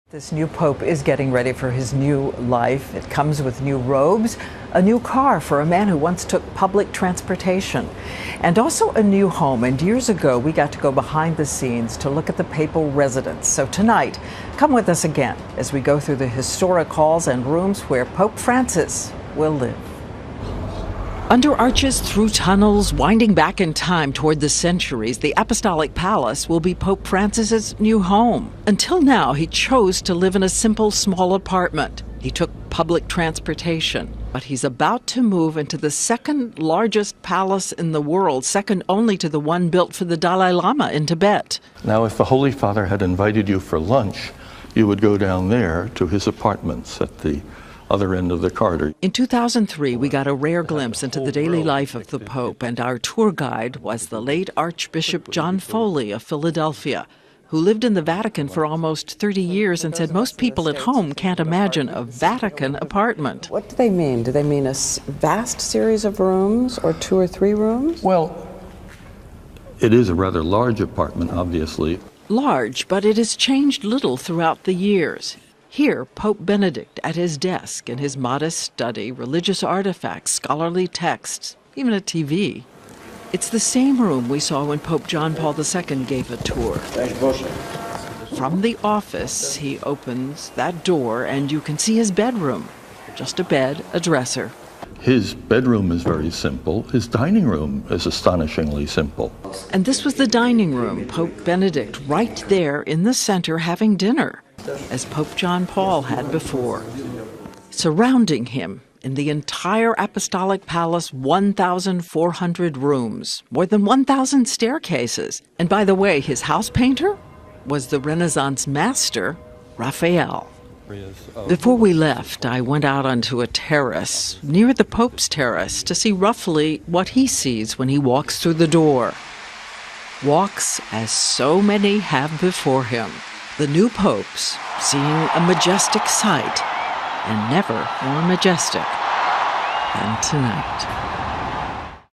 This new pope is getting ready for his new life. It comes with new robes, a new car for a man who once took public transportation, and also a new home. And years ago, we got to go behind the scenes to look at the papal residence. So tonight, come with us again as we go through the historic halls and rooms where Pope Francis will live. Under arches, through tunnels, winding back in time toward the centuries, the Apostolic Palace will be Pope Francis's new home. Until now, he chose to live in a simple, small apartment. He took public transportation, but he's about to move into the second largest palace in the world, second only to the one built for the Dalai Lama in Tibet. Now, if the Holy Father had invited you for lunch, you would go down there to his apartments at the other end of the corridor. In 2003, we got a rare glimpse into the daily life of the Pope, and our tour guide was the late Archbishop John Foley of Philadelphia, who lived in the Vatican for almost 30 years and said most people at home can't imagine a Vatican apartment. What do they mean? Do they mean a vast series of rooms or 2 or 3 rooms? Well, it is a rather large apartment, obviously. Large, but it has changed little throughout the years. Here, Pope Benedict at his desk in his modest study, religious artifacts, scholarly texts, even a TV. It's the same room we saw when Pope John Paul II gave a tour. From the office, he opens that door and you can see his bedroom. Just a bed, a dresser. His bedroom is very simple. His dining room is astonishingly simple. And this was the dining room, Pope Benedict right there in the center having dinner, as Pope John Paul had before. Surrounding him in the entire Apostolic Palace, 1,400 rooms, more than 1,000 staircases. And by the way, his house painter was the Renaissance master, Raphael. Before we left, I went out onto a terrace near the Pope's terrace to see roughly what he sees when he walks through the door. Walks as so many have before him. The new popes seeing a majestic sight, and never more majestic than tonight.